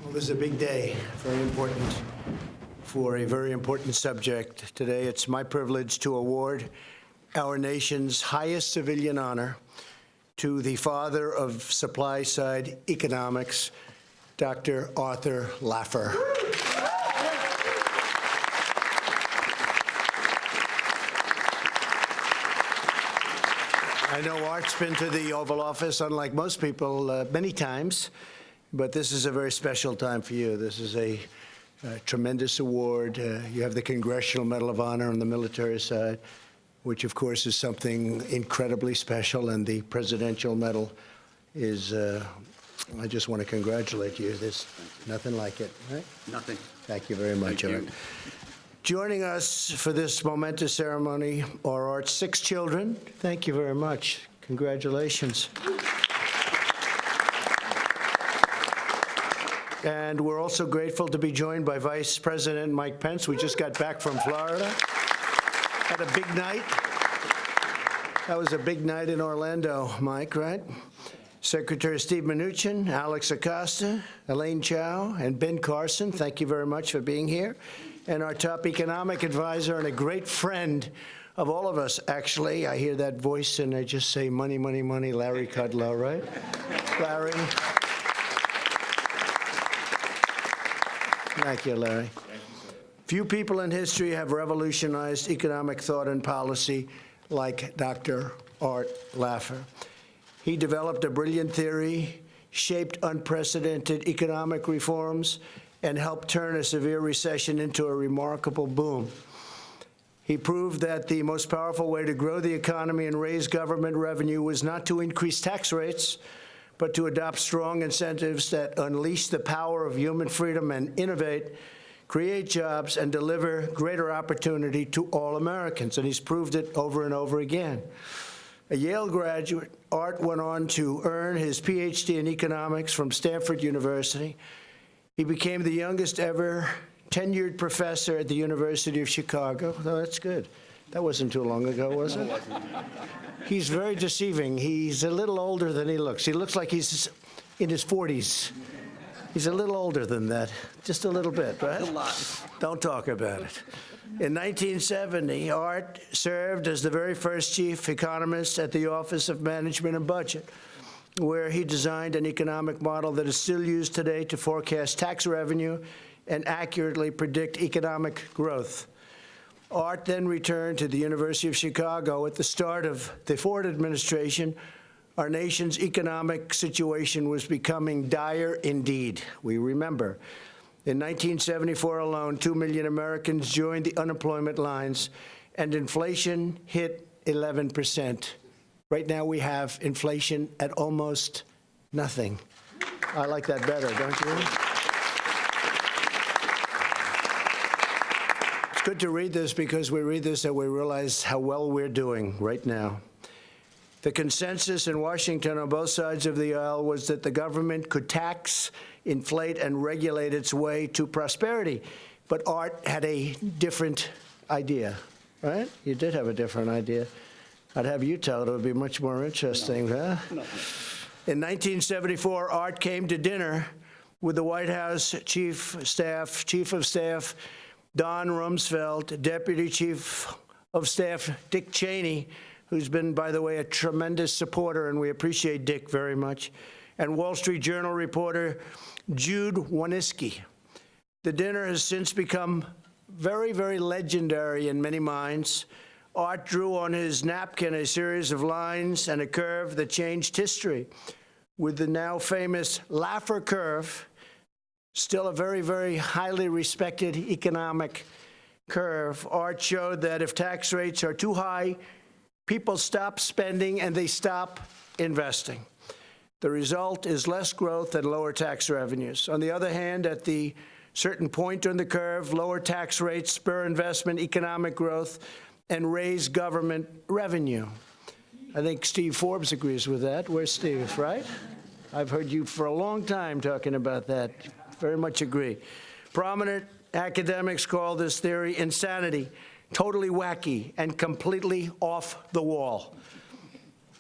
Well, this is a big day, very important, for a very important subject. Today, it's my privilege to award our nation's highest civilian honor to the father of supply-side economics, Dr. Arthur Laffer. I know Art's been to the Oval Office, unlike most people, many times, but this is a very special time for you. This is a tremendous award. You have the Congressional Medal of Honor on the military side, which, of course, is something incredibly special, and the Presidential Medal is, I just want to congratulate you. There's nothing like it, right? Nothing. Thank you very much, Art. Joining us for this momentous ceremony are Art's 6 children. Thank you very much. Congratulations. And we're also grateful to be joined by Vice President Mike Pence. We just got back from Florida. Had a big night. That was a big night in Orlando, Mike, right? Secretary Steve Mnuchin, Alex Acosta, Elaine Chao, and Ben Carson, thank you very much for being here. And our top economic advisor and a great friend of all of us, actually. I hear that voice and I just say, money, money, money, Larry Kudlow, right? Larry. Thank you, Larry. Few people in history have revolutionized economic thought and policy like Dr. Art Laffer. He developed a brilliant theory, shaped unprecedented economic reforms, and helped turn a severe recession into a remarkable boom. He proved that the most powerful way to grow the economy and raise government revenue was not to increase tax rates, but to adopt strong incentives that unleash the power of human freedom and innovate, create jobs, and deliver greater opportunity to all Americans. And he's proved it over and over again. A Yale graduate, Art went on to earn his PhD in economics from Stanford University. He became the youngest ever tenured professor at the University of Chicago. Oh, that's good. That wasn't too long ago, was it? He's very deceiving. He's a little older than he looks. He looks like he's in his 40s. He's a little older than that, just a little bit, right? A lot. Don't talk about it. In 1970, Art served as the very first chief economist at the Office of Management and Budget, where he designed an economic model that is still used today to forecast tax revenue and accurately predict economic growth. Art then returned to the University of Chicago at the start of the Ford administration. Our nation's economic situation was becoming dire indeed. We remember. In 1974 alone, 2 million Americans joined the unemployment lines, and inflation hit 11%. Right now, we have inflation at almost nothing. I like that better, don't you? It's good to read this because we read this and we realize how well we're doing right now. The consensus in Washington on both sides of the aisle was that the government could tax, inflate, and regulate its way to prosperity. But Art had a different idea, right? You did have a different idea. I'd have you tell it. It would be much more interesting, huh? No. In 1974, Art came to dinner with the White House Chief of Staff Don Rumsfeld, Deputy Chief of Staff Dick Cheney, who's been, by the way, a tremendous supporter, and we appreciate Dick very much, and Wall Street Journal reporter Jude Wanniski. The dinner has since become very, very legendary in many minds. Art drew on his napkin a series of lines and a curve that changed history. With the now famous Laffer curve, still a very, very highly respected economic curve, Art showed that if tax rates are too high, people stop spending and they stop investing. The result is less growth and lower tax revenues. On the other hand, at the certain point on the curve, lower tax rates spur investment, economic growth, and raise government revenue. I think Steve Forbes agrees with that. Where's Steve, right? I've heard you for a long time talking about that. Very much agree. Prominent academics call this theory insanity, totally wacky, and completely off the wall.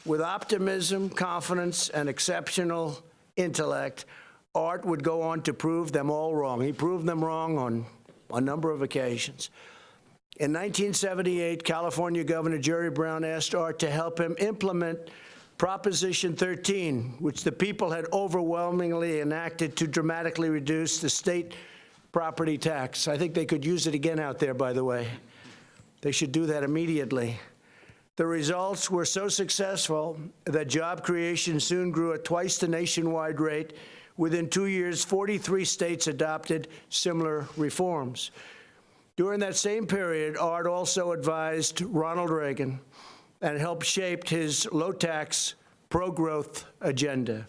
With optimism, confidence, and exceptional intellect, Art would go on to prove them all wrong. He proved them wrong on a number of occasions. In 1978, California Governor Jerry Brown asked Art to help him implement Proposition 13, which the people had overwhelmingly enacted to dramatically reduce the state property tax. I think they could use it again out there, by the way. They should do that immediately. The results were so successful that job creation soon grew at twice the nationwide rate. Within 2 years, 43 states adopted similar reforms. During that same period, Art also advised Ronald Reagan and helped shape his low-tax, pro-growth agenda.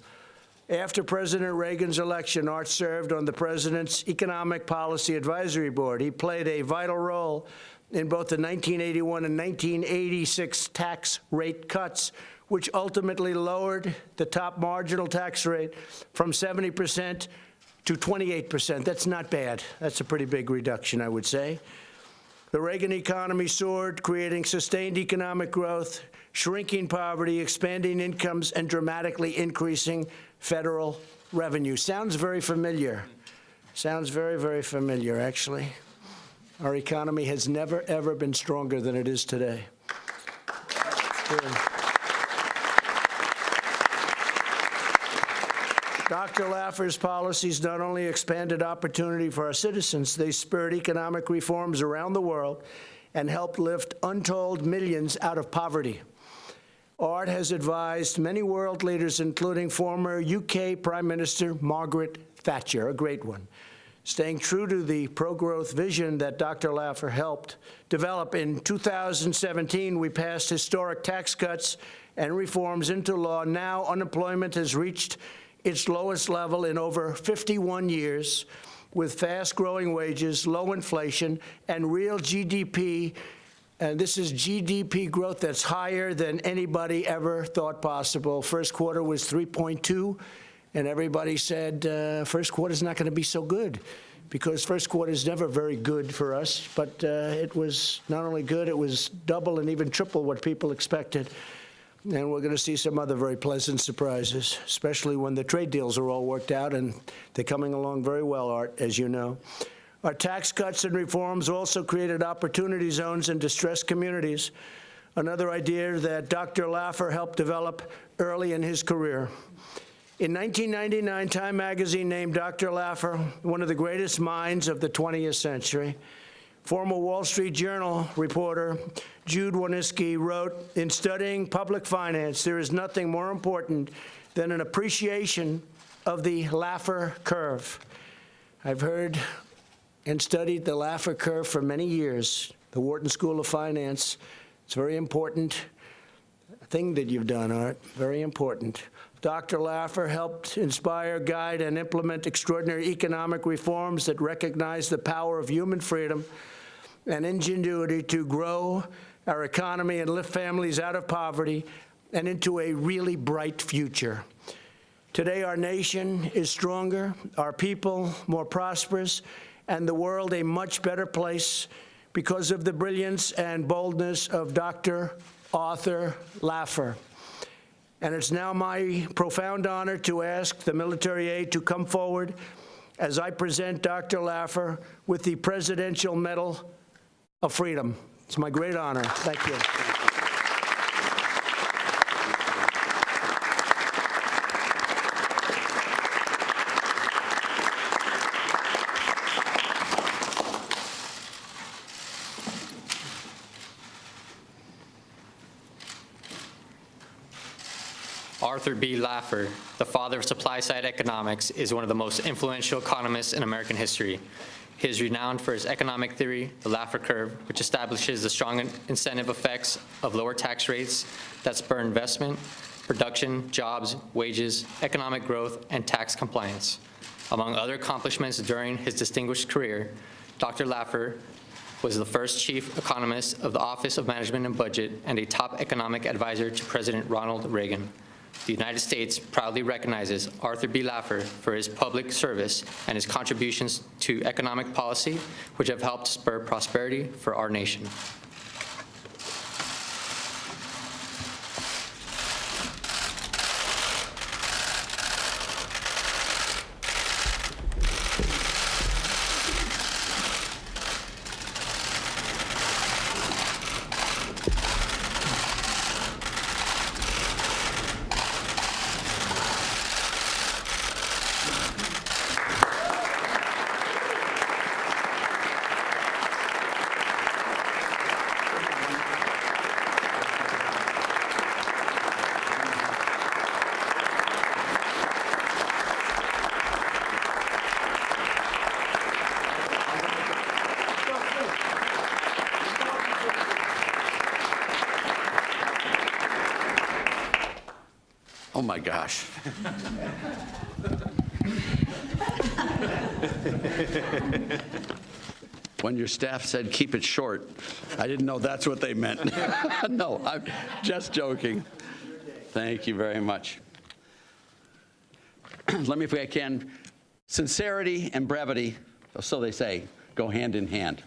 After President Reagan's election, Art served on the President's Economic Policy Advisory Board. He played a vital role in both the 1981 and 1986 tax rate cuts, which ultimately lowered the top marginal tax rate from 70% to 28%. That's not bad. That's a pretty big reduction, I would say. The Reagan economy soared, creating sustained economic growth, shrinking poverty, expanding incomes, and dramatically increasing federal revenue. Sounds very familiar. Sounds very, very familiar, actually. Our economy has never, ever been stronger than it is today. Dr. Laffer's policies not only expanded opportunity for our citizens, they spurred economic reforms around the world and helped lift untold millions out of poverty. Art has advised many world leaders, including former UK Prime Minister Margaret Thatcher, a great one. Staying true to the pro-growth vision that Dr. Laffer helped develop, in 2017, we passed historic tax cuts and reforms into law. Now unemployment has reached its lowest level in over 51 years, with fast-growing wages, low inflation, and real GDP. And this is GDP growth that's higher than anybody ever thought possible. First quarter was 3.2. And everybody said first quarter's not going to be so good, because first quarter is never very good for us. But it was not only good, it was double and even triple what people expected. And we're going to see some other very pleasant surprises, especially when the trade deals are all worked out, and they're coming along very well, Art, as you know. Our tax cuts and reforms also created opportunity zones in distressed communities, another idea that Dr. Laffer helped develop early in his career. In 1999, Time magazine named Dr. Laffer one of the greatest minds of the 20th century. Former Wall Street Journal reporter Jude Wanniski wrote, "In studying public finance, there is nothing more important than an appreciation of the Laffer curve." I've heard and studied the Laffer curve for many years, the Wharton School of Finance. It's a very important thing that you've done, Art, very important. Dr. Laffer helped inspire, guide, and implement extraordinary economic reforms that recognize the power of human freedom and ingenuity to grow our economy and lift families out of poverty and into a really bright future. Today, our nation is stronger, our people more prosperous, and the world a much better place because of the brilliance and boldness of Dr. Arthur Laffer. And it's now my profound honor to ask the military aide to come forward as I present Dr. Laffer with the Presidential Medal of Freedom. It's my great honor. Thank you. Arthur B. Laffer, the father of supply-side economics, is one of the most influential economists in American history. He is renowned for his economic theory, the Laffer curve, which establishes the strong incentive effects of lower tax rates that spur investment, production, jobs, wages, economic growth, and tax compliance. Among other accomplishments during his distinguished career, Dr. Laffer was the first chief economist of the Office of Management and Budget and a top economic advisor to President Ronald Reagan. The United States proudly recognizes Arthur B. Laffer for his public service and his contributions to economic policy, which have helped spur prosperity for our nation. Oh, my gosh. When your staff said keep it short, I didn't know that's what they meant. No, I'm just joking. Thank you very much. Let me, if I can, sincerity and brevity, so they say, go hand in hand.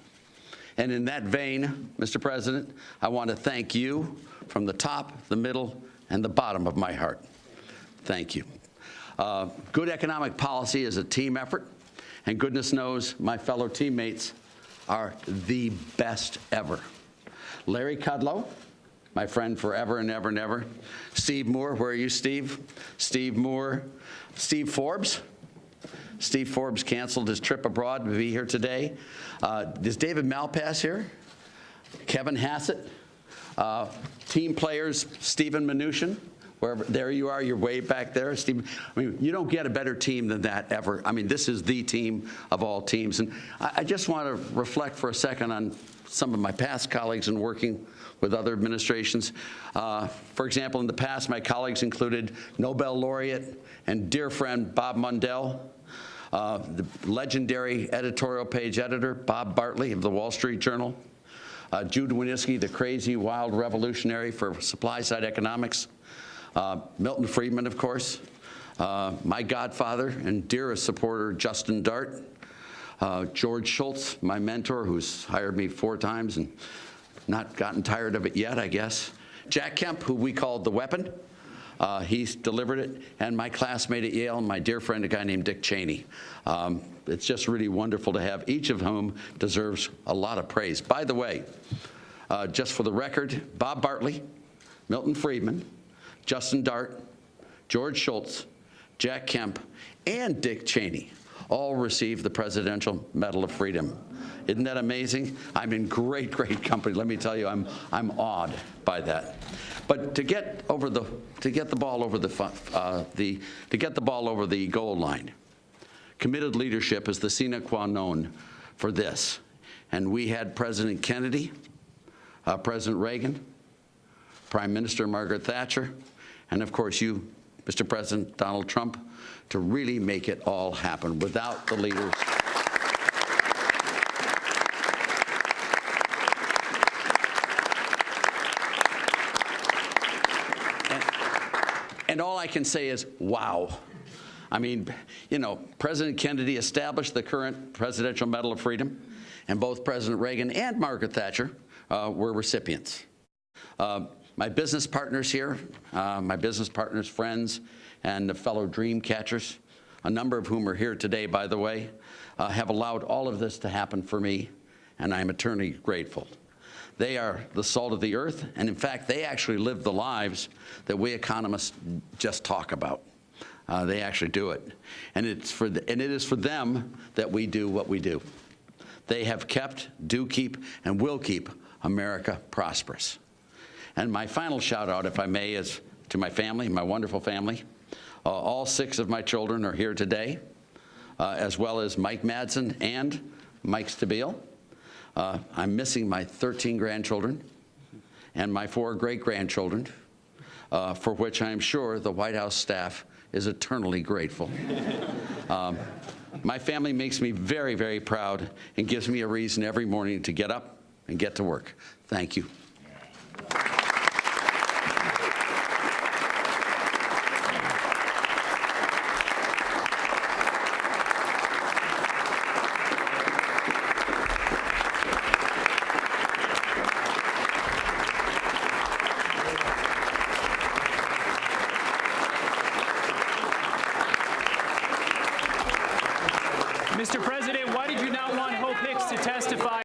And in that vein, Mr. President, I want to thank you from the top, the middle, and the bottom of my heart. Thank you. Good economic policy is a team effort, and goodness knows my fellow teammates are the best ever. Larry Kudlow, my friend forever and ever and ever. Steve Moore, where are you, Steve? Steve Moore. Steve Forbes. Steve Forbes canceled his trip abroad to be here today. Is David Malpass here? Kevin Hassett. Team players, Stephen Mnuchin. Wherever, there you are, you're way back there, Steve. I mean, you don't get a better team than that ever. I mean, this is the team of all teams. And I just want to reflect for a second on some of my past colleagues in working with other administrations. For example, in the past, my colleagues included Nobel laureate and dear friend Bob Mundell, the legendary editorial page editor Bob Bartley of the Wall Street Journal, Jude Wanniski, the crazy, wild revolutionary for supply-side economics, Milton Friedman, of course, my godfather and dearest supporter, Justin Dart, George Shultz, my mentor, who's hired me 4 times and not gotten tired of it yet, I guess. Jack Kemp, who we called the weapon, he's delivered it, and my classmate at Yale, and my dear friend, a guy named Dick Cheney. It's just really wonderful to have, each of whom deserves a lot of praise. By the way, just for the record, Bob Bartley, Milton Friedman, Justin Dart, George Shultz, Jack Kemp, and Dick Cheney all received the Presidential Medal of Freedom. Isn't that amazing? I'm in great, great company. Let me tell you, I'm awed by that. But to get the ball over the goal line, committed leadership is the sine qua non for this. And we had President Kennedy, President Reagan, Prime Minister Margaret Thatcher, and of course you, Mr. President Donald Trump, to really make it all happen. Without the leaders. And all I can say is, wow. I mean, you know, President Kennedy established the current Presidential Medal of Freedom, and both President Reagan and Margaret Thatcher were recipients. My business partners here, my business partners, friends, and the fellow dream catchers, a number of whom are here today, by the way, have allowed all of this to happen for me, and I'm eternally grateful. They are the salt of the earth, and in fact, they actually live the lives that we economists just talk about. They actually do it, and it is for them that we do what we do. They have kept, do keep, and will keep America prosperous. And my final shout out, if I may, is to my family, my wonderful family. All 6 of my children are here today, as well as Mike Madsen and Mike Stabile. I'm missing my 13 grandchildren and my 4 great-grandchildren, for which I'm sure the White House staff is eternally grateful. My family makes me very, very proud and gives me a reason every morning to get up and get to work. Thank you. Mr. President, why did you not want Hope Hicks to testify?